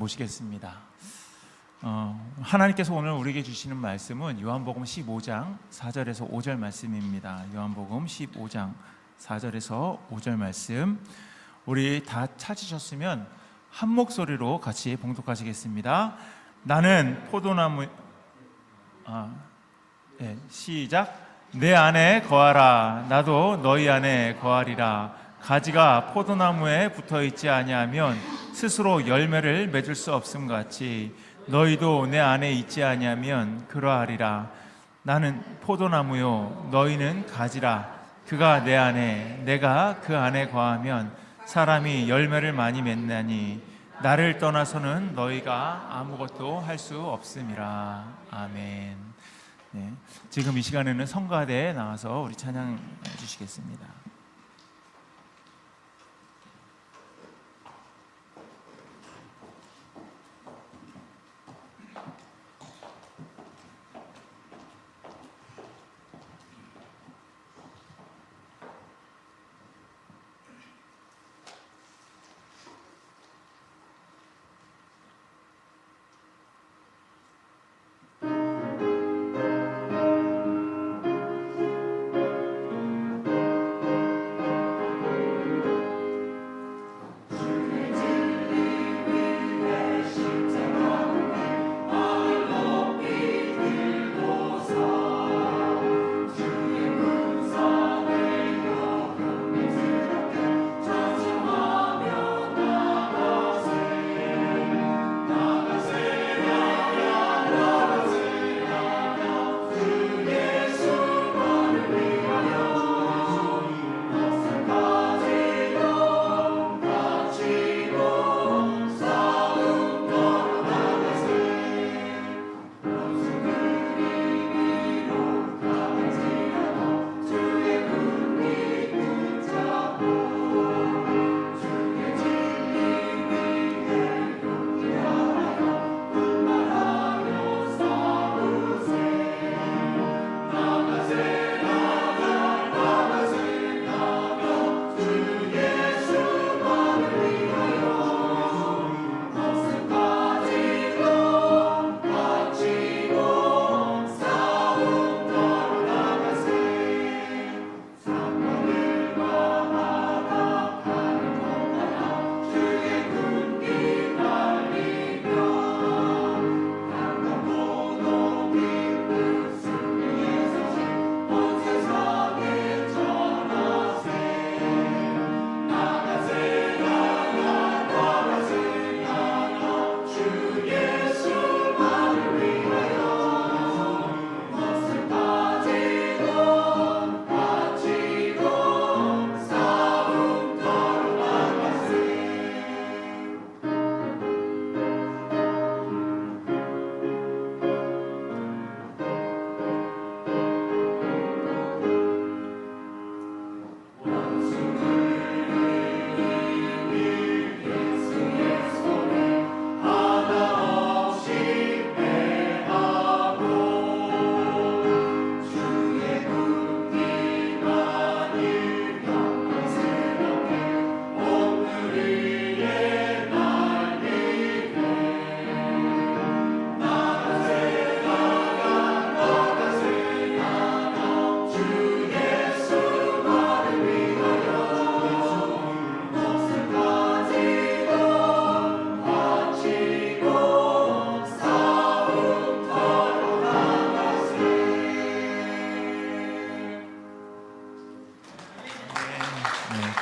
모시겠습니다. 하나님께서 오늘 우리에게 주시는 말씀은 요한복음 15장 4절에서 5절 말씀입니다. 요한복음 15장 4절에서 5절 말씀, 우리 다 찾으셨으면 한 목소리로 같이 봉독하시겠습니다. 나는 포도나무 시작. 내 안에 거하라. 나도 너희 안에 거하리라. 가지가 포도나무에 붙어있지 아니하면 스스로 열매를 맺을 수 없음 같이 너희도 내 안에 있지 아니하면 그러하리라. 나는 포도나무요 너희는 가지라. 그가 내 안에 내가 그 안에 거하면 사람이 열매를 많이 맺나니 나를 떠나서는 너희가 아무것도 할 수 없음이라. 아멘. 네, 지금 이 시간에는 성가대에 나와서 우리 찬양해 주시겠습니다.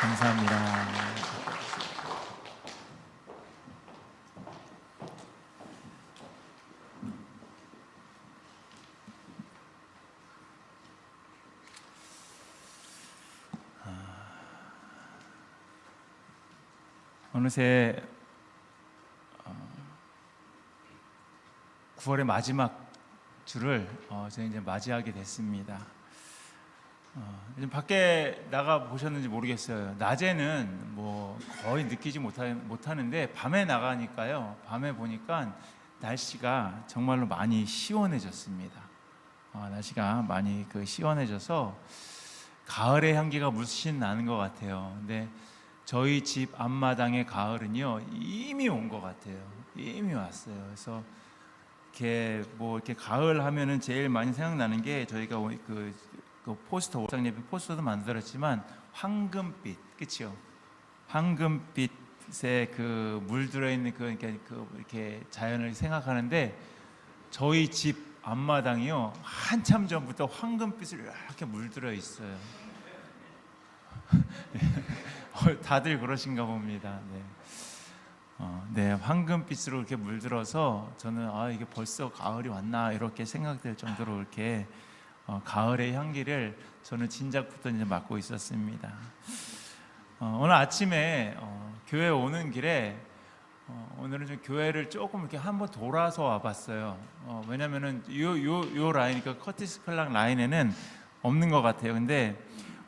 감사합니다. 어느새 9월의 마지막 주를 저희 이제 맞이하게 됐습니다. 요즘 밖에 나가 보셨는지 모르겠어요. 낮에는 뭐 거의 느끼지 못하는데 밤에 나가니까요. 밤에 보니까 날씨가 정말로 많이 시원해졌습니다. 날씨가 많이 시원해져서 가을의 향기가 물씬 나는 것 같아요. 근데 저희 집 앞마당의 가을은요 이미 온 것 같아요. 이미 왔어요. 그래서 이렇게 가을 하면은 제일 많이 생각나는 게 저희가 그 포스터, 옥상예배 포스터도 만들었지만 황금빛, 그렇죠? 황금빛에 그 물들어 있는 이렇게 자연을 생각하는데 저희 집 앞마당이요 한참 전부터 황금빛을 이렇게 물들어 있어요. 다들 그러신가 봅니다. 네. 네, 황금빛으로 이렇게 물들어서 저는 이게 벌써 가을이 왔나 이렇게 생각될 정도로 이렇게 가을의 향기를 저는 진작부터 이제 맡고 있었습니다. 오늘 아침에 교회 오는 길에 오늘은 좀 교회를 조금 이렇게 한번 돌아서 와봤어요. 왜냐면은 요 라인, 그 커티스 클락 라인에는 없는 것 같아요. 근데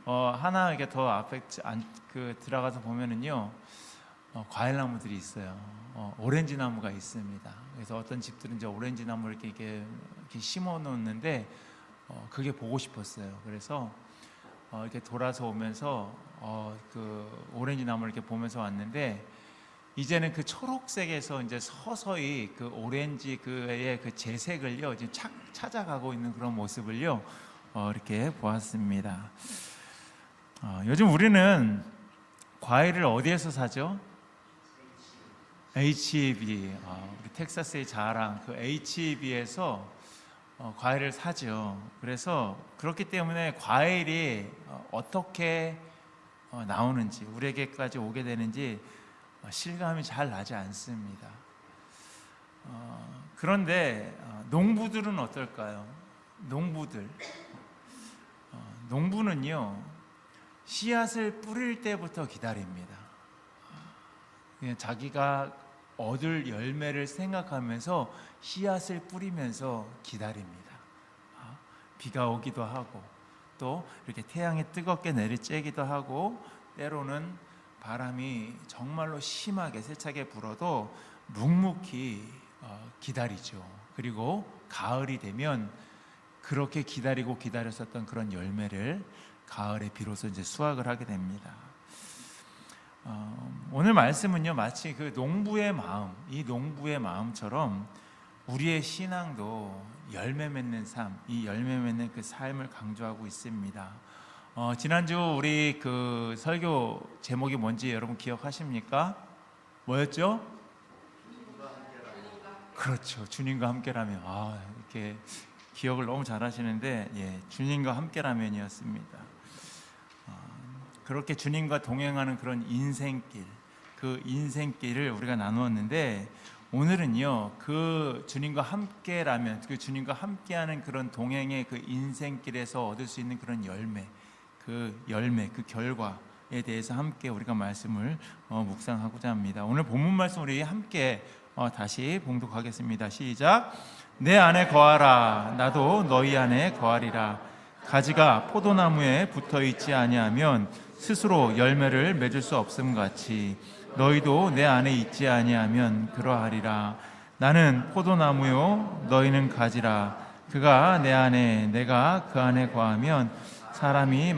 하나 이렇게 더 앞에 들어가서 보면은요. 과일 나무들이 있어요. 오렌지 나무가 있습니다. 그래서 어떤 집들은 이제 오렌지 나무를 이렇게 심어 놓는데 그게 보고 싶었어요. 그래서 이렇게 돌아서 오면서 그 오렌지 나무를 이렇게 보면서 왔는데 이제는 그 초록색에서 이제 서서히 그 오렌지 그의 그 재색을요 이제 찾아가고 있는 그런 모습을요 이렇게 보았습니다. 요즘 우리는 과일을 어디에서 사죠? HEB, 우리 텍사스의 자랑 그 HEB에서 과일을 사죠. 그래서 그렇기 때문에 과일이 어떻게 나오는지 우리에게까지 오게 되는지 실감이 잘 나지 않습니다. 그런데 농부들은 어떨까요? 농부는요 씨앗을 뿌릴 때부터 기다립니다. 그냥 자기가 얻을 열매를 생각하면서 씨앗을 뿌리면서 기다립니다. 비가 오기도 하고 또 이렇게 태양이 뜨겁게 내리쬐기도 하고 때로는 바람이 정말로 심하게 세차게 불어도 묵묵히 기다리죠. 그리고 가을이 되면 그렇게 기다렸었던 그런 열매를 가을에 비로소 이제 수확을 하게 됩니다. 오늘 말씀은요 마치 그 농부의 마음처럼 우리의 신앙도 열매 맺는 삶, 이 열매 맺는 그 삶을 강조하고 있습니다. 지난주 우리 그 설교 제목이 뭔지 여러분 기억하십니까? 뭐였죠? 그렇죠. 주님과 함께라면. 이렇게 기억을 너무 잘하시는데 주님과 함께라면이었습니다. 그렇게 주님과 동행하는 그런 인생길, 그 인생길을 우리가 나누었는데 오늘은요 그 주님과 함께라면, 그 주님과 함께하는 그런 동행의 그 인생길에서 얻을 수 있는 그런 열매, 그 결과에 대해서 함께 우리가 말씀을 묵상하고자 합니다. 오늘 본문 말씀 우리 함께 다시 봉독하겠습니다. 시작. 내 안에 거하라, 나도 너희 안에 거하리라. 가지가 포도나무에 붙어 있지 아니하면 스스로 열매를 맺을 수 없음 같이 너희도 내 안에 있지 아니하면 그러하리라. 나는 포도나무요 너희는 가지라. 그가 내 안에 내가 그 안에 거하면 사람이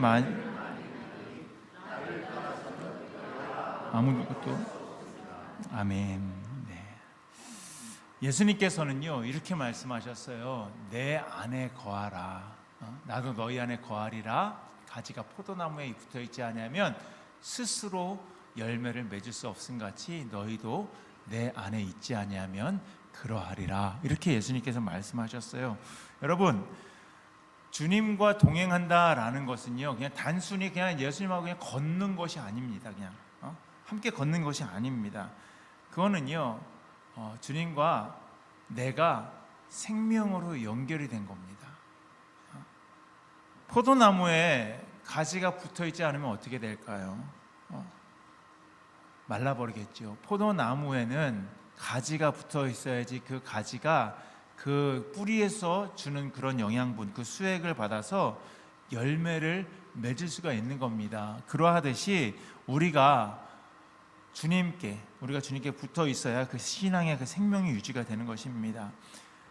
아무것도. 아멘. 네. 예수님께서는요 이렇게 말씀하셨어요. 내 안에 거하라. 나도 너희 안에 거하리라. 가지가 포도나무에 붙어 있지 않으면 스스로 열매를 맺을 수 없음 같이 너희도 내 안에 있지 아니하면 그러하리라. 이렇게 예수님께서 말씀하셨어요. 여러분, 주님과 동행한다라는 것은요 그냥 단순히 그냥 예수님하고 그냥 걷는 것이 아닙니다. 그냥 함께 걷는 것이 아닙니다. 그거는요 주님과 내가 생명으로 연결이 된 겁니다. 포도나무에 가지가 붙어 있지 않으면 어떻게 될까요? 말라버리겠죠. 포도나무에는 가지가 붙어 있어야지 그 가지가 그 뿌리에서 주는 그런 영양분, 그 수액을 받아서 열매를 맺을 수가 있는 겁니다. 그러하듯이 우리가 주님께 붙어 있어야 그 신앙의 그 생명이 유지가 되는 것입니다.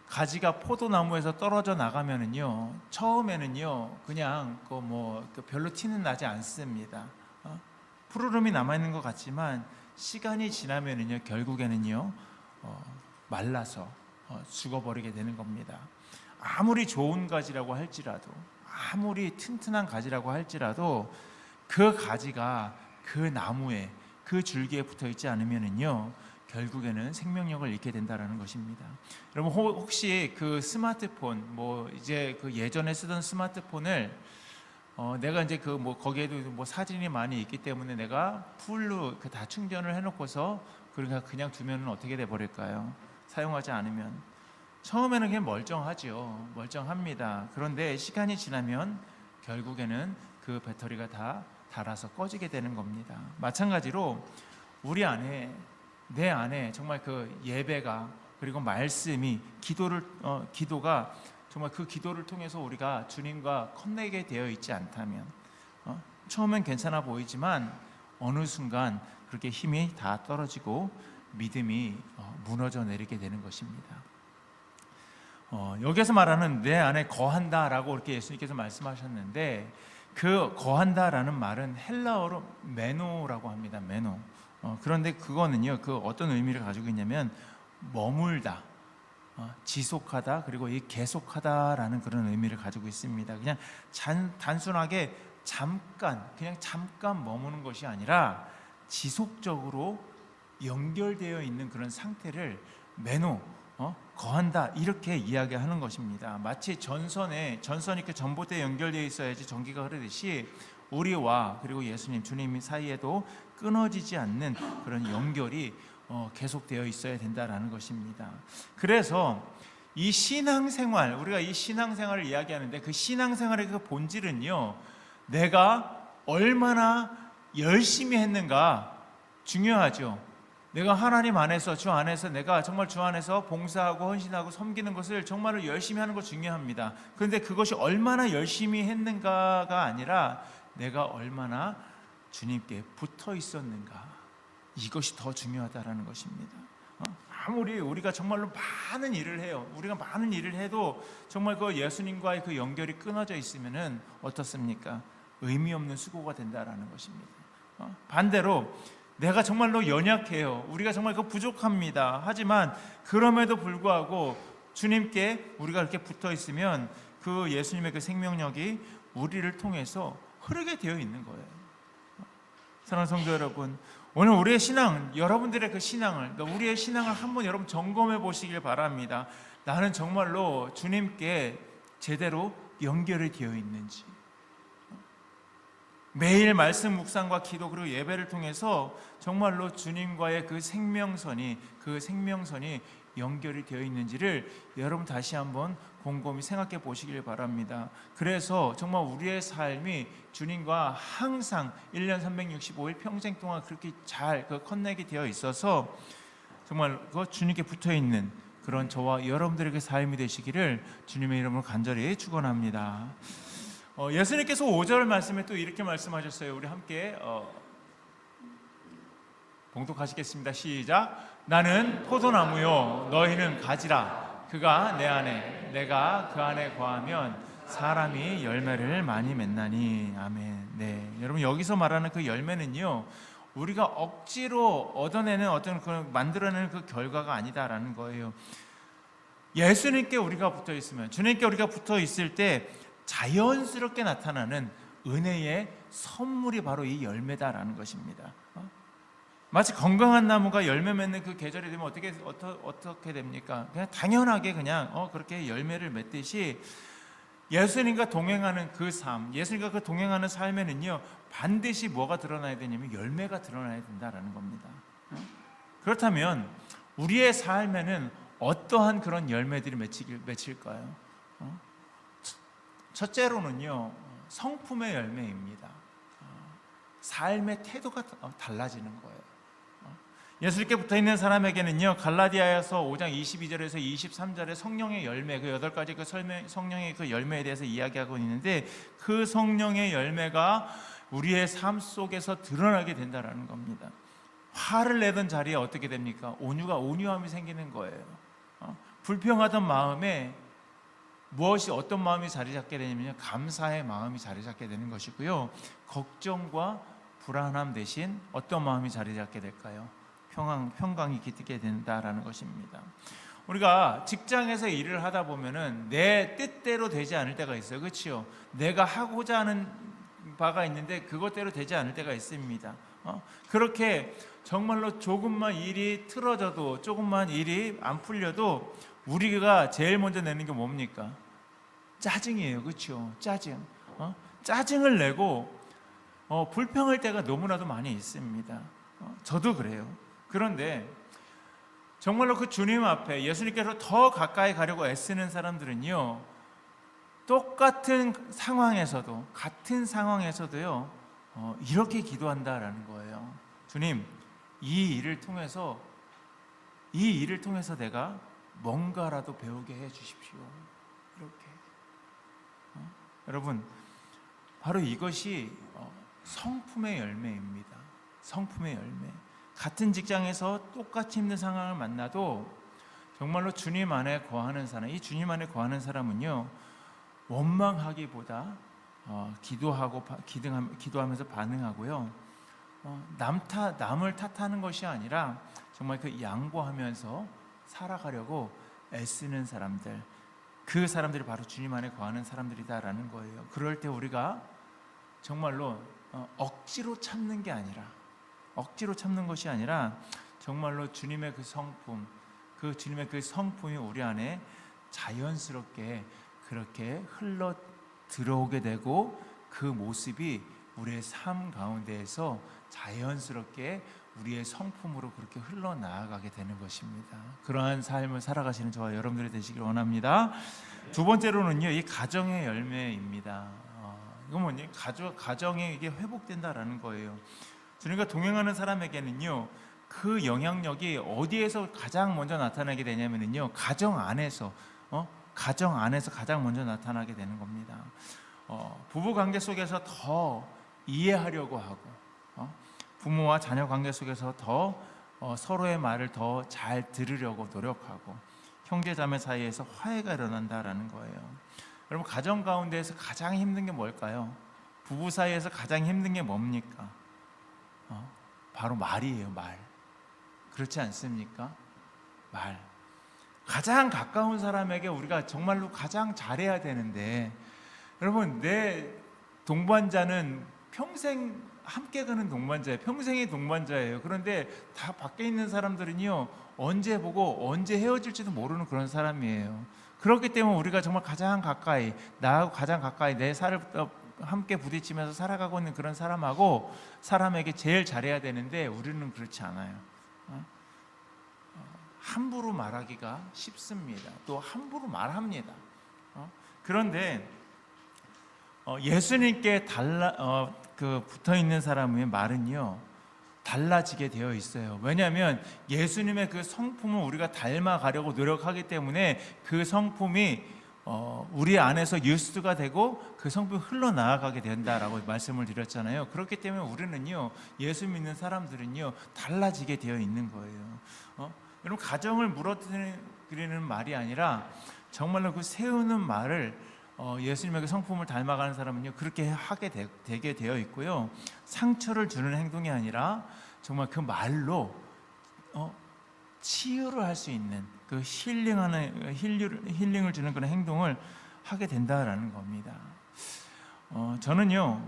가지가 포도나무에서 떨어져 나가면은요, 처음에는요, 그냥 별로 티는 나지 않습니다. 푸르름이 남아 있는 것 같지만 시간이 지나면은요, 결국에는요, 말라서 죽어버리게 되는 겁니다. 아무리 좋은 가지라고 할지라도, 아무리 튼튼한 가지라고 할지라도 그 가지가 그 나무에, 그 줄기에 붙어 있지 않으면은요, 결국에는 생명력을 잃게 된다라는 것입니다. 여러분 혹시 그 스마트폰, 이제 그 예전에 쓰던 스마트폰을 내가 이제 거기에도 사진이 많이 있기 때문에 내가 풀로 다 충전을 해놓고서 그냥 두면은 어떻게 돼 버릴까요? 사용하지 않으면 처음에는 그냥 멀쩡합니다. 그런데 시간이 지나면 결국에는 그 배터리가 다 닳아서 꺼지게 되는 겁니다. 마찬가지로 우리 안에, 내 안에 정말 그 예배가, 그리고 말씀이, 기도가 정말 그 기도를 통해서 우리가 주님과 커내게 되어 있지 않다면, 처음엔 괜찮아 보이지만 어느 순간 그렇게 힘이 다 떨어지고 믿음이 무너져 내리게 되는 것입니다. 여기서 말하는 내 안에 거한다라고 이렇게 예수님께서 말씀하셨는데, 그 거한다라는 말은 헬라어로 메노라고 합니다. 메노. 그런데 그거는요, 그 어떤 의미를 가지고 있냐면 머물다, 지속하다, 그리고 이 계속하다라는 그런 의미를 가지고 있습니다. 그냥 단순하게 그냥 잠깐 머무는 것이 아니라 지속적으로 연결되어 있는 그런 상태를 메노, 거한다, 이렇게 이야기하는 것입니다. 마치 전선이 그 전봇대에 연결되어 있어야지 전기가 흐르듯이 우리와 그리고 예수님, 주님 사이에도 끊어지지 않는 그런 연결이 계속되어 있어야 된다라는 것입니다. 그래서 이 신앙생활, 우리가 이 신앙생활을 이야기하는데, 그 신앙생활의 그 본질은요, 내가 얼마나 열심히 했는가 중요하죠. 내가 하나님 안에서, 주 안에서, 내가 정말 주 안에서 봉사하고 헌신하고 섬기는 것을 정말로 열심히 하는 것 중요합니다. 그런데 그것이 얼마나 열심히 했는가가 아니라 내가 얼마나 주님께 붙어 있었는가, 이것이 더 중요하다라는 것입니다. 아무리 우리가 정말로 많은 일을 해요, 우리가 많은 일을 해도 정말 그 예수님과의 그 연결이 끊어져 있으면은 어떻습니까? 의미 없는 수고가 된다라는 것입니다. 반대로 내가 정말로 연약해요, 우리가 정말 부족합니다. 하지만 그럼에도 불구하고 주님께 우리가 이렇게 붙어 있으면 그 예수님의 그 생명력이 우리를 통해서 흐르게 되어 있는 거예요. 사랑하는 성도 여러분, 오늘 우리의 신앙, 여러분들의 그 신앙을, 우리의 신앙을 한번 여러분 점검해 보시길 바랍니다. 나는 정말로 주님께 제대로 연결이 되어 있는지, 매일 말씀 묵상과 기도, 그리고 예배를 통해서 정말로 주님과의 그 생명선이 연결이 되어 있는지를 여러분 다시 한번 곰곰이 생각해 보시길 바랍니다. 그래서 정말 우리의 삶이 주님과 항상 1년 365일 평생 동안 그렇게 잘 커넥이 되어 있어서 정말 주님께 붙어 있는 그런 저와 여러분들에게 삶이 되시기를 주님의 이름으로 간절히 축원합니다. 예수님께서 5절 말씀에 또 이렇게 말씀하셨어요. 우리 함께 봉독하시겠습니다. 시작. 나는 포도나무요, 너희는 가지라. 그가 내 안에, 내가 그 안에 거하면 사람이 열매를 많이 맺나니. 아멘. 네, 여러분 여기서 말하는 그 열매는요, 우리가 억지로 얻어내는 만들어내는 그 결과가 아니다라는 거예요. 예수님께 우리가 붙어 있으면, 주님께 우리가 붙어 있을 때 자연스럽게 나타나는 은혜의 선물이 바로 이 열매다라는 것입니다. 마치 건강한 나무가 열매 맺는 그 계절이 되면 어떻게 됩니까? 그냥 당연하게 그렇게 열매를 맺듯이 예수님과 동행하는 그 삶, 예수님과 그 동행하는 삶에는요, 반드시 뭐가 드러나야 되냐면 열매가 드러나야 된다라는 겁니다. 그렇다면 우리의 삶에는 어떠한 그런 열매들이 맺힐까요? 첫째로는요, 성품의 열매입니다. 삶의 태도가 달라지는 거예요. 예수님께 붙어있는 사람에게는요, 갈라디아서 5장 22절에서 23절에 성령의 열매, 그 8가지 그 성령의 그 열매에 대해서 이야기하고 있는데, 그 성령의 열매가 우리의 삶 속에서 드러나게 된다는 겁니다. 화를 내던 자리에 어떻게 됩니까? 온유함이 생기는 거예요. 불평하던 마음에 어떤 마음이 자리 잡게 되냐면 감사의 마음이 자리 잡게 되는 것이고요, 걱정과 불안함 대신 어떤 마음이 자리 잡게 될까요? 평강이 깃들게 된다라는 것입니다. 우리가 직장에서 일을 하다 보면은 내 뜻대로 되지 않을 때가 있어요. 그렇죠? 내가 하고자 하는 바가 있는데 그것대로 되지 않을 때가 있습니다. 그렇게 정말로 조금만 일이 틀어져도, 조금만 일이 안 풀려도 우리가 제일 먼저 내는 게 뭡니까? 짜증이에요. 그렇죠? 짜증. 짜증을 내고 불평할 때가 너무나도 많이 있습니다. 저도 그래요. 그런데 정말로 그 주님 앞에 예수님께서 더 가까이 가려고 애쓰는 사람들은요, 똑같은 상황에서도, 같은 상황에서도요, 이렇게 기도한다라는 거예요. 주님, 이 일을 통해서 내가 뭔가라도 배우게 해 주십시오. 이렇게. 여러분, 바로 이것이 성품의 열매입니다. 성품의 열매. 같은 직장에서 똑같이 힘든 상황을 만나도 정말로 주님 안에 거하는 사람, 이 주님 안에 거하는 사람은요, 원망하기보다 기도하면서 반응하고요, 남을 탓하는 것이 아니라 정말 그 양보하면서 살아가려고 애쓰는 사람들, 그 사람들이 바로 주님 안에 거하는 사람들이다라는 거예요. 그럴 때 우리가 정말로 억지로 참는 것이 아니라 정말로 주님의 주님의 그 성품이 우리 안에 자연스럽게 그렇게 흘러 들어오게 되고, 그 모습이 우리의 삶 가운데에서 자연스럽게 우리의 성품으로 그렇게 흘러나아가게 되는 것입니다. 그러한 삶을 살아가시는 저와 여러분들이 되시길 원합니다. 두 번째로는요, 이 가정의 열매입니다. 이건 뭐냐? 가정에 이게 회복된다라는 거예요. 주님과 동행하는 사람에게는요, 그 영향력이 어디에서 가장 먼저 나타나게 되냐면요, 가정 안에서 가장 먼저 나타나게 되는 겁니다. 부부 관계 속에서 더 이해하려고 하고, 부모와 자녀 관계 속에서 더 서로의 말을 더 잘 들으려고 노력하고, 형제자매 사이에서 화해가 일어난다라는 거예요. 여러분, 가정 가운데에서 가장 힘든 게 뭘까요? 부부 사이에서 가장 힘든 게 뭡니까? 바로 말이에요. 말. 그렇지 않습니까? 말. 가장 가까운 사람에게 우리가 정말로 가장 잘해야 되는데, 여러분, 내 동반자는 평생 함께 가는 동반자예요. 평생의 동반자예요. 그런데 다 밖에 있는 사람들은요, 언제 보고 언제 헤어질지도 모르는 그런 사람이에요. 그렇기 때문에 우리가 정말 가장 가까이, 나하고 가장 가까이 내 살을 함께 부딪히면서 살아가고 있는 그런 사람에게 제일 잘해야 되는데, 우리는 그렇지 않아요. 함부로 말하기가 쉽습니다. 또 함부로 말합니다. 그런데 예수님께 붙어 있는 사람의 말은요, 달라지게 되어 있어요. 왜냐하면 예수님의 그 성품을 우리가 닮아가려고 노력하기 때문에 그 성품이 우리 안에서 유스가 되고 그 성품이 흘러나가게 된다라고 말씀을 드렸잖아요. 그렇기 때문에 우리는요, 예수 믿는 사람들은요, 달라지게 되어 있는 거예요. 여러분, 가정을 무너뜨리는 말이 아니라 정말로 그 세우는 말을 예수님의 그 성품을 닮아가는 사람은요, 그렇게 하게 되게 되어 있고요, 상처를 주는 행동이 아니라 정말 그 말로 치유를 할 수 있는, 그 힐링을 주는 그런 행동을 하게 된다라는 겁니다. 저는요,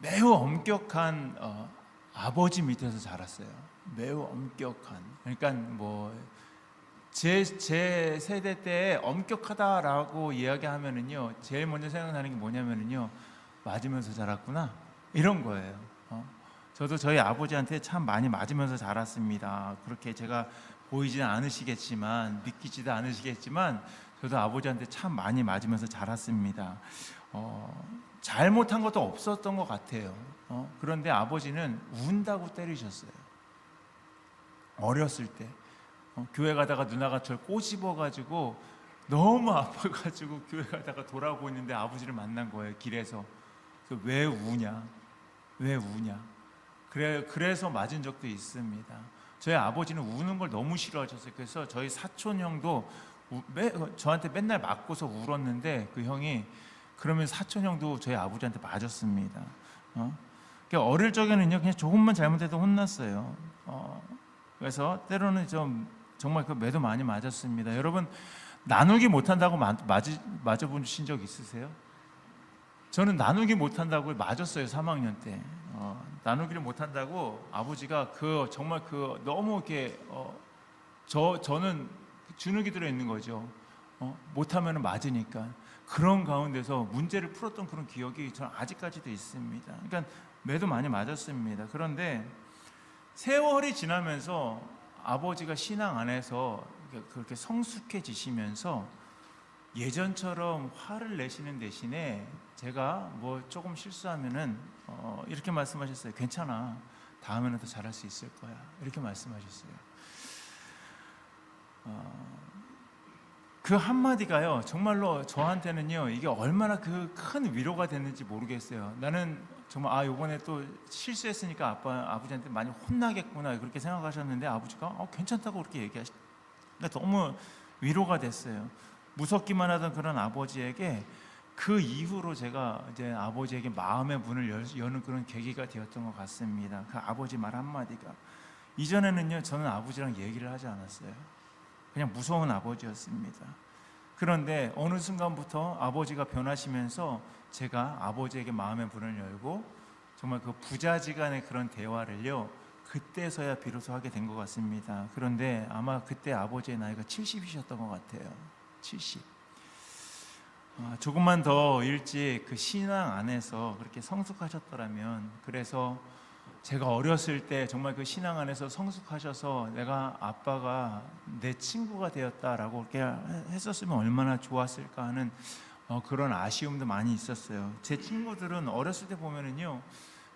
매우 엄격한 아버지 밑에서 자랐어요. 매우 엄격한. 그러니까 제 세대 때 엄격하다라고 이야기하면은요, 제일 먼저 생각나는 게 뭐냐면은요, 맞으면서 자랐구나, 이런 거예요. 저도 저희 아버지한테 참 많이 맞으면서 자랐습니다. 그렇게 제가 보이지는 않으시겠지만, 믿기지도 않으시겠지만, 저도 아버지한테 참 많이 맞으면서 자랐습니다. 잘못한 것도 없었던 것 같아요. 그런데 아버지는 운다고 때리셨어요. 어렸을 때 교회 가다가 누나가 저를 꼬집어가지고 너무 아파가지고 교회 가다가 돌아오고 있는데 아버지를 만난 거예요, 길에서. 왜 우냐? 왜 우냐? 그래서 맞은 적도 있습니다. 저희 아버지는 우는 걸 너무 싫어하셨어요. 그래서 저희 사촌 형도 저한테 맨날 맞고서 울었는데, 그 형이, 그러면 사촌 형도 저희 아버지한테 맞았습니다. 그러니까 어릴 적에는요 그냥 조금만 잘못해도 혼났어요. 그래서 때로는 좀 정말 그 매도 많이 맞았습니다. 여러분 나누기 못한다고 맞아보신 적 있으세요? 저는 나누기 못한다고 맞았어요. 3학년 때 나누기를 못한다고 아버지가 정말 너무 이렇게 저는 주눅이 들어 있는 거죠. 못하면 맞으니까. 그런 가운데서 문제를 풀었던 그런 기억이 저는 아직까지도 있습니다. 그러니까 매도 많이 맞았습니다. 그런데 세월이 지나면서 아버지가 신앙 안에서 그렇게 성숙해지시면서 예전처럼 화를 내시는 대신에 제가 뭐 조금 실수하면은 이렇게 말씀하셨어요. 괜찮아. 다음에는 더 잘할 수 있을 거야. 이렇게 말씀하셨어요. 그 한마디가요 정말로 저한테는요 이게 얼마나 그 큰 위로가 됐는지 모르겠어요. 나는 정말 요번에 또 실수했으니까 아버지한테 많이 혼나겠구나 그렇게 생각하셨는데 아버지가 괜찮다고 그렇게 얘기하시니까 너무 위로가 됐어요. 무섭기만 하던 그런 아버지에게 그 이후로 제가 이제 아버지에게 마음의 문을 여는 그런 계기가 되었던 것 같습니다. 그 아버지 말 한마디가. 이전에는요 저는 아버지랑 얘기를 하지 않았어요. 그냥 무서운 아버지였습니다. 그런데 어느 순간부터 아버지가 변하시면서 제가 아버지에게 마음의 문을 열고 정말 그 부자지간의 그런 대화를요 그때서야 비로소 하게 된 것 같습니다. 그런데 아마 그때 아버지의 나이가 70이셨던 것 같아요. 70. 조금만 더 일찍 그 신앙 안에서 그렇게 성숙하셨더라면, 그래서 제가 어렸을 때 정말 그 신앙 안에서 성숙하셔서 내가 아빠가 내 친구가 되었다라고 이렇게 했었으면 얼마나 좋았을까 하는 그런 아쉬움도 많이 있었어요. 제 친구들은 어렸을 때 보면은요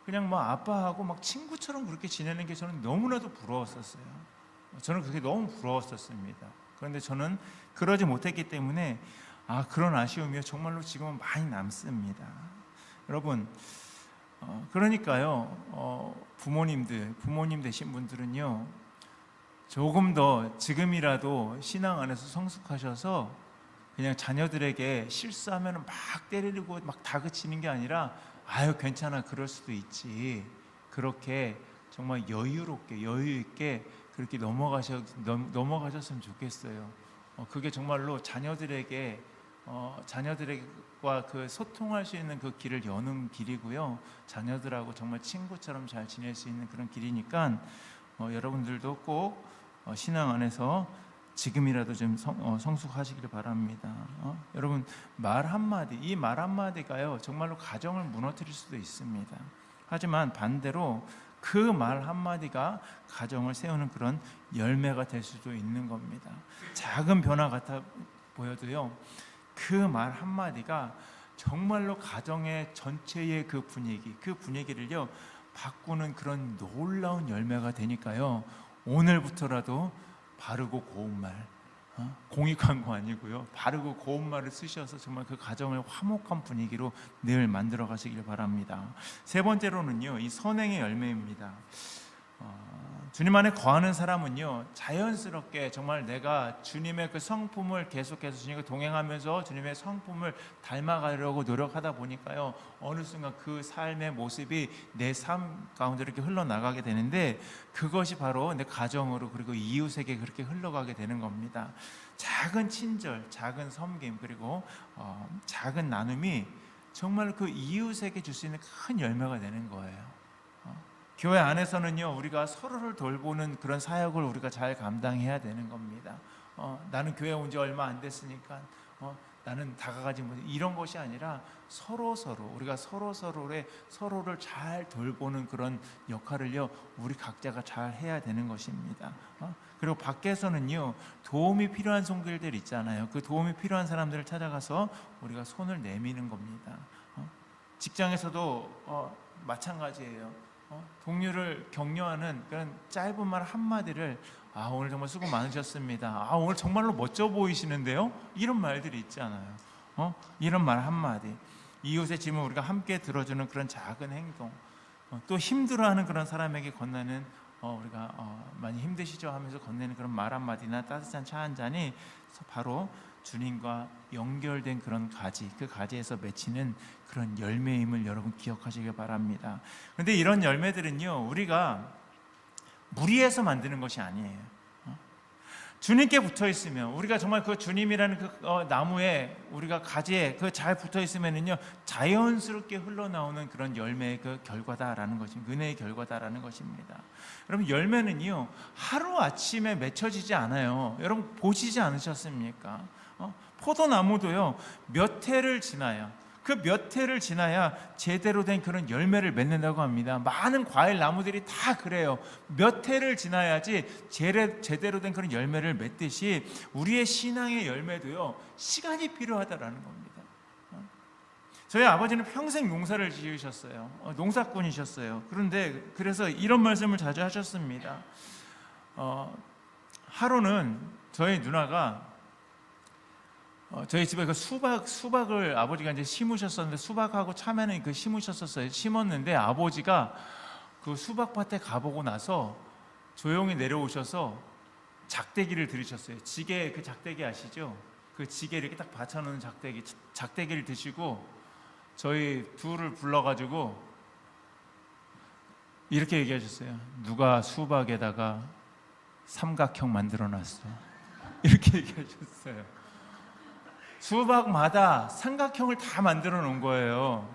그냥 막 아빠하고 막 친구처럼 그렇게 지내는 게 저는 너무나도 부러웠었어요. 저는 그게 너무 부러웠었습니다. 그런데 저는 그러지 못했기 때문에 그런 아쉬움이 정말로 지금은 많이 남습니다. 여러분, 그러니까요 부모님 되신 분들은요 조금 더 지금이라도 신앙 안에서 성숙하셔서 그냥 자녀들에게 실수하면 막 때리고 막 다그치는 게 아니라 괜찮아, 그럴 수도 있지, 그렇게 정말 여유롭게 여유 있게 그렇게 넘어가셨으면 좋겠어요. 그게 정말로 자녀들과 그 소통할 수 있는 그 길을 여는 길이고요. 자녀들하고 정말 친구처럼 잘 지낼 수 있는 그런 길이니까 여러분들도 꼭 신앙 안에서 지금이라도 좀 성숙하시길 바랍니다. 여러분, 말 한마디, 이 말 한마디가요 정말로 가정을 무너뜨릴 수도 있습니다. 하지만 반대로 그 말 한마디가 가정을 세우는 그런 열매가 될 수도 있는 겁니다. 작은 변화 같아 보여도요 그 말 한마디가 정말로 가정의 전체의 그 분위기를요 바꾸는 그런 놀라운 열매가 되니까요, 오늘부터라도 바르고 고운 말, 공익 광고 아니고요, 바르고 고운 말을 쓰셔서 정말 그 가정을 화목한 분위기로 늘 만들어 가시길 바랍니다. 세 번째로는요 이 선행의 열매입니다. 주님 안에 거하는 사람은요 자연스럽게 정말 내가 주님의 그 성품을 계속해서 주님과 동행하면서 주님의 성품을 닮아가려고 노력하다 보니까요 어느 순간 그 삶의 모습이 내 삶 가운데 이렇게 흘러나가게 되는데, 그것이 바로 내 가정으로 그리고 이웃에게 그렇게 흘러가게 되는 겁니다. 작은 친절, 작은 섬김, 그리고 작은 나눔이 정말 그 이웃에게 줄 수 있는 큰 열매가 되는 거예요. 교회 안에서는요 우리가 서로를 돌보는 그런 사역을 우리가 잘 감당해야 되는 겁니다. 나는 교회 온 지 얼마 안 됐으니까 나는 다가가지 못해, 이런 것이 아니라 우리가 서로를 잘 돌보는 그런 역할을요 우리 각자가 잘 해야 되는 것입니다. 그리고 밖에서는요 도움이 필요한 손길들 있잖아요. 그 도움이 필요한 사람들을 찾아가서 우리가 손을 내미는 겁니다. 직장에서도 마찬가지예요. 동료를 격려하는 그런 짧은 말 한마디를 오늘 정말 수고 많으셨습니다. 오늘 정말로 멋져 보이시는데요. 이런 말들이 있잖아요. 이런 말 한마디, 이웃의 짐을 우리가 함께 들어주는 그런 작은 행동, 또 힘들어하는 그런 사람에게 건네는 우리가 많이 힘드시죠 하면서 건네는 그런 말 한마디나 따뜻한 차 한 잔이 바로 주님과 연결된 그런 가지, 그 가지에서 맺히는 그런 열매임을 여러분 기억하시길 바랍니다. 그런데 이런 열매들은요, 우리가 무리해서 만드는 것이 아니에요. 주님께 붙어 있으면, 우리가 정말 그 주님이라는 그 나무에, 우리가 가지에 그 잘 붙어 있으면은요, 자연스럽게 흘러나오는 그런 열매의 그 결과다라는 것입니다. 은혜의 결과다라는 것입니다. 여러분, 열매는요, 하루 아침에 맺혀지지 않아요. 여러분 보시지 않으셨습니까? 포도나무도요, 몇 해를 지나야, 그 몇 해를 지나야 제대로 된 그런 열매를 맺는다고 합니다. 많은 과일 나무들이 다 그래요. 몇 해를 지나야지 제대로 된 그런 열매를 맺듯이 우리의 신앙의 열매도요, 시간이 필요하다라는 겁니다. 저희 아버지는 평생 농사를 지으셨어요. 농사꾼이셨어요. 그래서 이런 말씀을 자주 하셨습니다. 하루는 저희 누나가 저희 집에 그 수박을 아버지가 이제 심으셨었는데, 수박하고 참외는 그 심었는데, 아버지가 그 수박밭에 가보고 나서 조용히 내려오셔서 작대기를 들으셨어요. 그 작대기 아시죠? 그 지게 이렇게 딱 받쳐놓는 작대기를 드시고 저희 둘을 불러가지고 이렇게 얘기하셨어요. 누가 수박에다가 삼각형 만들어놨어? 이렇게 얘기하셨어요. 수박마다 삼각형을 다 만들어 놓은 거예요.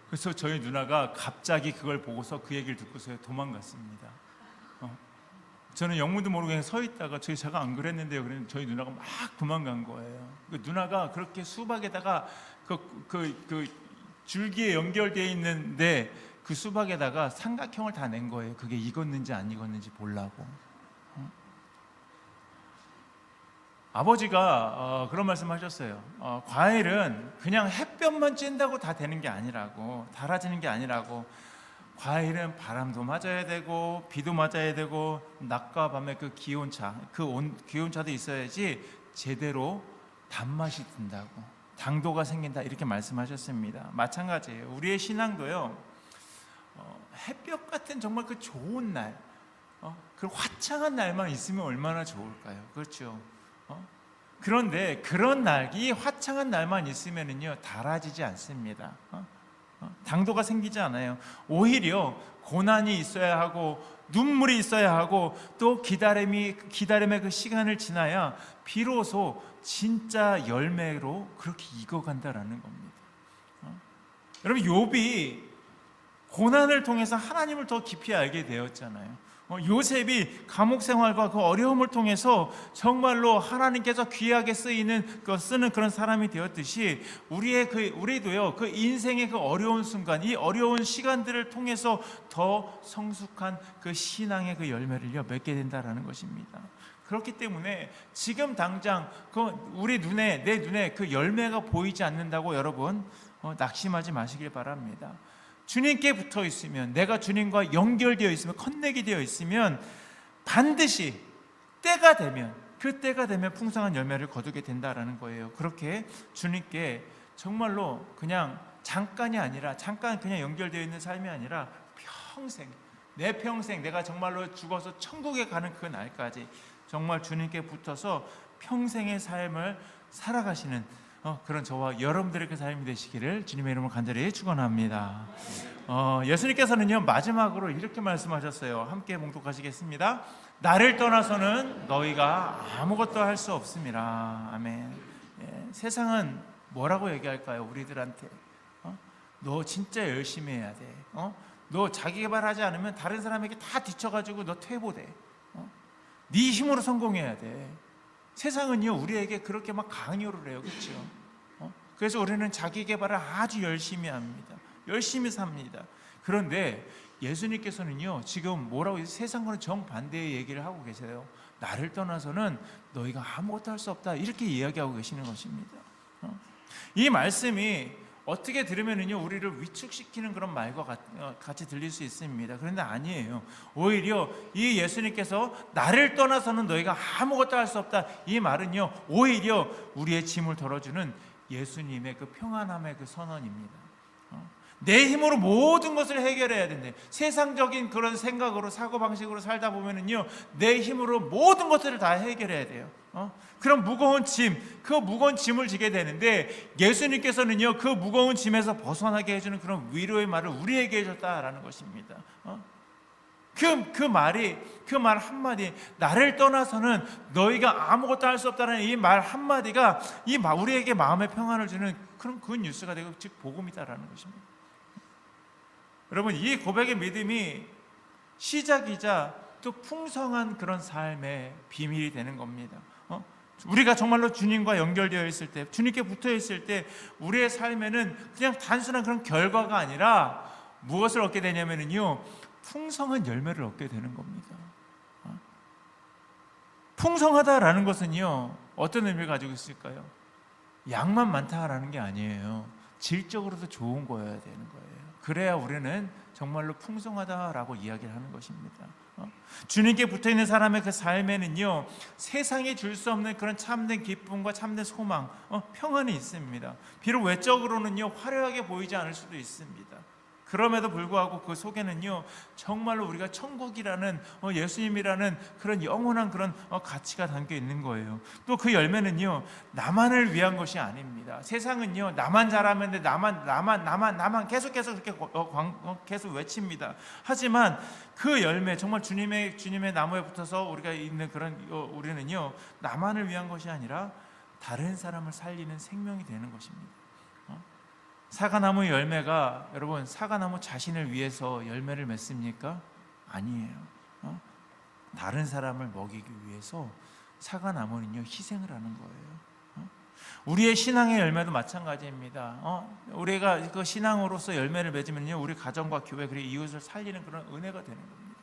그래서 저희 누나가 갑자기 그걸 보고서, 그 얘기를 듣고서 도망갔습니다. 저는 영문도 모르고 그냥 서 있다가, 제가 안 그랬는데요, 그랬는데 저희 누나가 막 도망간 거예요. 그 누나가 그렇게 수박에다가 그 줄기에 연결되어 있는데 그 수박에다가 삼각형을 다 낸 거예요. 그게 익었는지 안 익었는지 보려고. 아버지가 그런 말씀하셨어요. 과일은 그냥 햇볕만 쬐다고 다 되는 게 아니라고, 달아지는 게 아니라고. 과일은 바람도 맞아야 되고, 비도 맞아야 되고, 낮과 밤의 그 기온차, 기온차도 있어야지 제대로 단맛이 든다고, 당도가 생긴다, 이렇게 말씀하셨습니다. 마찬가지예요. 우리의 신앙도요, 햇볕 같은 정말 그 좋은 날, 그 화창한 날만 있으면 얼마나 좋을까요? 그렇죠. 그런데 그런 날, 이 화창한 날만 있으면은요, 달아지지 않습니다. 당도가 생기지 않아요. 오히려 고난이 있어야 하고, 눈물이 있어야 하고, 또 기다림의 그 시간을 지나야 비로소 진짜 열매로 그렇게 익어간다라는 겁니다. 여러분, 욥이 고난을 통해서 하나님을 더 깊이 알게 되었잖아요. 요셉이 감옥 생활과 그 어려움을 통해서 정말로 하나님께서 귀하게 쓰는 그런 사람이 되었듯이, 우리도요, 그 인생의 그 어려운 순간, 이 어려운 시간들을 통해서 더 성숙한 그 신앙의 그 열매를 맺게 된다라는 것입니다. 그렇기 때문에 지금 당장 내 눈에 그 열매가 보이지 않는다고 여러분 낙심하지 마시길 바랍니다. 주님께 붙어 있으면, 내가 주님과 연결되어 있으면, 커넥이 되어 있으면 반드시 그 때가 되면 풍성한 열매를 거두게 된다라는 거예요. 그렇게 주님께 정말로 그냥 잠깐이 아니라, 잠깐 그냥 연결되어 있는 삶이 아니라 평생, 내 평생, 내가 정말로 죽어서 천국에 가는 그 날까지 정말 주님께 붙어서 평생의 삶을 살아가시는 그런 저와 여러분들의 그 삶이 되시기를 주님의 이름으로 간절히 축원합니다. 예수님께서는요, 마지막으로 이렇게 말씀하셨어요. 함께 봉독하시겠습니다. 나를 떠나서는 너희가 아무것도 할 수 없음이라. 아멘. 세상은 뭐라고 얘기할까요? 우리들한테 너 진짜 열심히 해야 돼. 너 자기 개발하지 않으면 다른 사람에게 다 뒤쳐가지고 너 퇴보돼. 네 힘으로 성공해야 돼. 세상은요, 우리에게 그렇게 막 강요를 해요. 그렇죠? 그래서 우리는 자기 개발을 아주 열심히 합니다. 열심히 삽니다. 그런데 예수님께서는요, 지금 뭐라고 세상과는 정반대의 얘기를 하고 계세요. 나를 떠나서는 너희가 아무것도 할 수 없다, 이렇게 이야기하고 계시는 것입니다. 이 말씀이 어떻게 들으면은요, 우리를 위축시키는 그런 말과 같이 들릴 수 있습니다. 그런데 아니에요. 오히려 이 예수님께서 나를 떠나서는 너희가 아무것도 할 수 없다, 이 말은요, 오히려 우리의 짐을 덜어주는 예수님의 그 평안함의 그 선언입니다. 내 힘으로 모든 것을 해결해야 된대. 세상적인 그런 생각으로, 사고방식으로 살다 보면은요, 내 힘으로 모든 것들을 다 해결해야 돼요. 그런 무거운 짐, 그 무거운 짐을 지게 되는데 예수님께서는요 그 무거운 짐에서 벗어나게 해주는 그런 위로의 말을 우리에게 해줬다라는 것입니다. 그 말 한마디, 나를 떠나서는 너희가 아무것도 할 수 없다는 이 말 한마디가 우리에게 마음의 평안을 주는 그런 굿 뉴스가 되고 즉 복음이다라는 것입니다. 여러분, 이 고백의 믿음이 시작이자 또 풍성한 그런 삶의 비밀이 되는 겁니다. 우리가 정말로 주님과 연결되어 있을 때, 주님께 붙어 있을 때 우리의 삶에는 그냥 단순한 그런 결과가 아니라 무엇을 얻게 되냐면요 풍성한 열매를 얻게 되는 겁니다. 풍성하다라는 것은요 어떤 의미를 가지고 있을까요? 양만 많다라는 게 아니에요. 질적으로도 좋은 거여야 되는 거예요. 그래야 우리는 정말로 풍성하다라고 이야기를 하는 것입니다. 주님께 붙어있는 사람의 그 삶에는요 세상이 줄 수 없는 그런 참된 기쁨과 참된 소망, 평안이 있습니다. 비록 외적으로는요 화려하게 보이지 않을 수도 있습니다. 그럼에도 불구하고 그 속에는요 정말로 우리가 천국이라는 예수님이라는 그런 영원한 그런 가치가 담겨 있는 거예요. 또 그 열매는요 나만을 위한 것이 아닙니다. 세상은요 나만 잘하면 돼, 나만 계속해서 그렇게 계속 외칩니다. 하지만 그 열매, 정말 주님의 나무에 붙어서 우리가 있는 그런 우리는요 나만을 위한 것이 아니라 다른 사람을 살리는 생명이 되는 것입니다. 사과나무 열매가, 여러분, 사과나무 자신을 위해서 열매를 맺습니까? 아니에요. 다른 사람을 먹이기 위해서 사과나무는요 희생을 하는 거예요. 우리의 신앙의 열매도 마찬가지입니다. 우리가 그 신앙으로서 열매를 맺으면요 우리 가정과 교회 그리고 이웃을 살리는 그런 은혜가 되는 겁니다.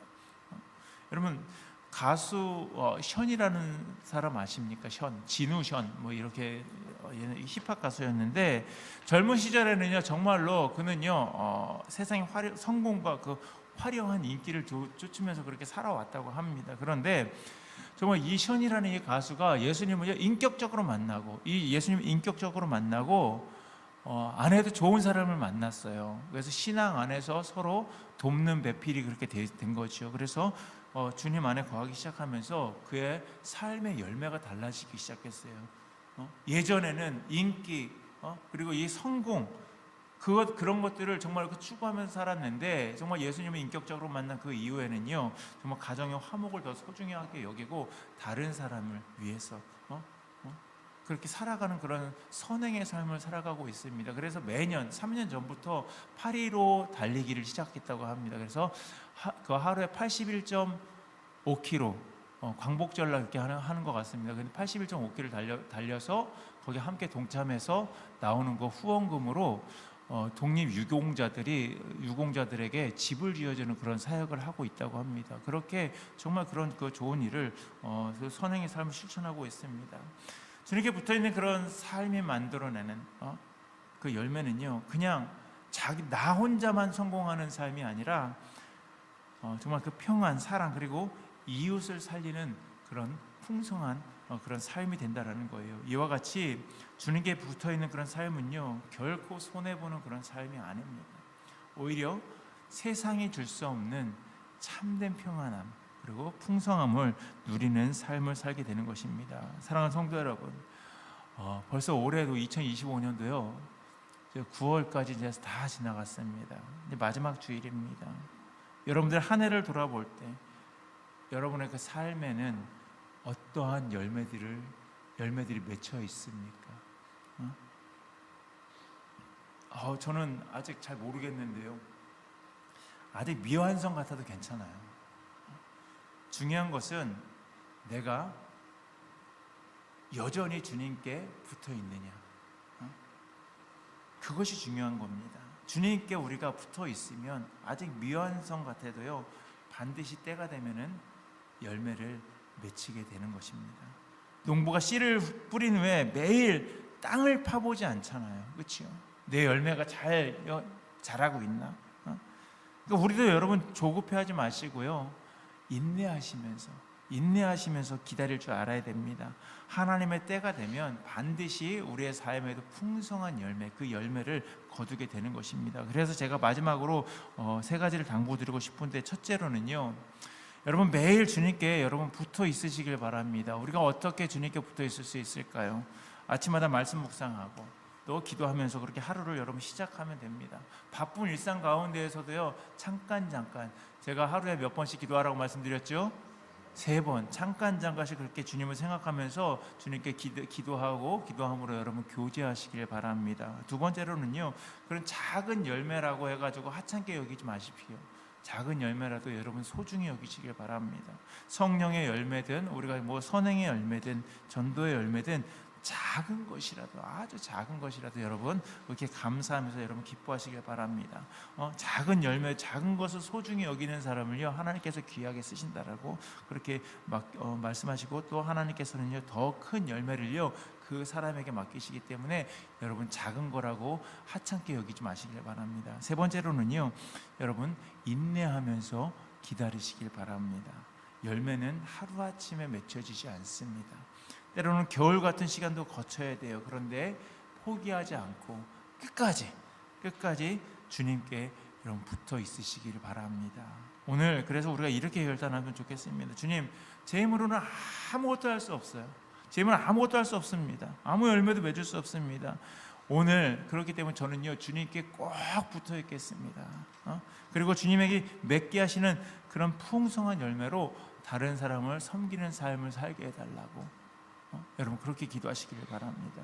여러분, 가수 션이라는 사람 아십니까? 진우 션, 이렇게 얘는 힙합 가수였는데 젊은 시절에는요 정말로 그는요 세상의 성공과 그 화려한 인기를 쫓으면서 그렇게 살아왔다고 합니다. 그런데 정말 이 션이라는 이 가수가 예수님을 인격적으로 만나고 아내도 좋은 사람을 만났어요. 그래서 신앙 안에서 서로 돕는 배필이 그렇게 된 거죠. 그래서 주님 안에 거하기 시작하면서 그의 삶의 열매가 달라지기 시작했어요. 예전에는 인기, 그리고 이 성공, 그런 것들을 정말 추구하면서 살았는데 정말 예수님을 인격적으로 만난 그 이후에는요 정말 가정의 화목을 더 소중하게 여기고 다른 사람을 위해서 그렇게 살아가는 그런 선행의 삶을 살아가고 있습니다. 그래서 매년 3년 전부터 8.15 달리기를 시작했다고 합니다. 그래서 그 하루에 81.5km 광복절날 이렇게 하는 것 같습니다. 근데 81.5km 달려서 거기 함께 동참해서 나오는 거 후원금으로 독립 유공자들에게 집을 지어주는 그런 사역을 하고 있다고 합니다. 그렇게 정말 그런 그 좋은 일을 선행의 삶을 실천하고 있습니다. 주님께 붙어있는 그런 삶이 만들어내는 그 열매는요 그냥 나 혼자만 성공하는 삶이 아니라 정말 그 평안, 사랑, 그리고 이웃을 살리는 그런 풍성한 그런 삶이 된다라는 거예요. 이와 같이 주님께 붙어있는 그런 삶은요 결코 손해보는 그런 삶이 아닙니다. 오히려 세상이 줄 수 없는 참된 평안함 그리고 풍성함을 누리는 삶을 살게 되는 것입니다. 사랑하는 성도 여러분, 벌써 올해도 2025년도요 9월까지 이제 다 지나갔습니다. 이제 마지막 주일입니다. 여러분들 한 해를 돌아볼 때 여러분의 그 삶에는 어떠한 열매들이 맺혀 있습니까? 저는 아직 잘 모르겠는데요. 아직 미완성 같아도 괜찮아요. 중요한 것은 내가 여전히 주님께 붙어 있느냐. 그것이 중요한 겁니다. 주님께 우리가 붙어 있으면 아직 미완성 같아도요 반드시 때가 되면은 열매를 맺히게 되는 것입니다. 농부가 씨를 뿌린 후에 매일 땅을 파보지 않잖아요. 그렇죠? 내 열매가 잘 자라고 있나? 그러니까 우리도 여러분 조급해하지 마시고요. 인내하시면서 기다릴 줄 알아야 됩니다. 하나님의 때가 되면 반드시 우리의 삶에도 풍성한 열매, 그 열매를 거두게 되는 것입니다. 그래서 제가 마지막으로 세 가지를 당부드리고 싶은데, 첫째로는요 여러분 매일 주님께 여러분 붙어 있으시길 바랍니다. 우리가 어떻게 주님께 붙어 있을 수 있을까요? 아침마다 말씀 묵상하고 또 기도하면서 그렇게 하루를 여러분 시작하면 됩니다. 바쁜 일상 가운데에서도요, 잠깐 제가 하루에 몇 번씩 기도하라고 말씀드렸죠? 3번 잠깐씩 그렇게 주님을 생각하면서 주님께 기도하고 기도함으로 여러분 교제하시길 바랍니다. 두 번째로는요, 그런 작은 열매라고 해가지고 하찮게 여기지 마십시오. 작은 열매라도 여러분 소중히 여기시길 바랍니다. 성령의 열매든 우리가 뭐 선행의 열매든 전도의 열매든 작은 것이라도, 아주 작은 것이라도 여러분 그렇게 감사하면서 여러분 기뻐하시길 바랍니다. 작은 열매, 작은 것을 소중히 여기는 사람을요, 하나님께서 귀하게 쓰신다라고 그렇게 말씀하시고, 또 하나님께서는요 더 큰 열매를요 그 사람에게 맡기시기 때문에 여러분 작은 거라고 하찮게 여기지 마시길 바랍니다. 세 번째로는요, 여러분 인내하면서 기다리시길 바랍니다. 열매는 하루아침에 맺혀지지 않습니다. 때로는 겨울 같은 시간도 거쳐야 돼요. 그런데 포기하지 않고 끝까지 주님께 여러분 붙어 있으시길 바랍니다. 오늘 그래서 우리가 이렇게 결단하면 좋겠습니다. 주님, 제 힘으로는 아무것도 할 수 없어요. 제 힘으로는 아무것도 할 수 없습니다. 아무 열매도 맺을 수 없습니다. 오늘 그렇기 때문에 저는요 주님께 꼭 붙어 있겠습니다. 그리고 주님에게 맺게 하시는 그런 풍성한 열매로 다른 사람을 섬기는 삶을 살게 해달라고 여러분 그렇게 기도하시기를 바랍니다.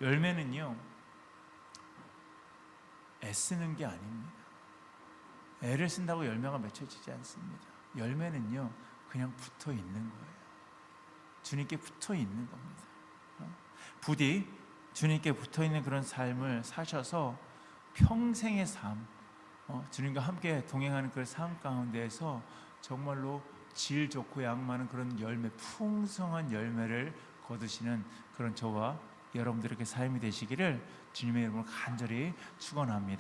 열매는요 애쓰는 게 아닙니다. 애를 쓴다고 열매가 맺혀지지 않습니다. 열매는요 그냥 붙어 있는 거예요. 주님께 붙어 있는 겁니다. 부디 주님께 붙어 있는 그런 삶을 사셔서 평생의 삶, 주님과 함께 동행하는 그 삶 가운데에서 정말로 질 좋고 양 많은 그런 열매, 풍성한 열매를 거두시는 그런 저와 여러분들에게 삶이 되시기를 주님의 이름으로 간절히 축원합니다.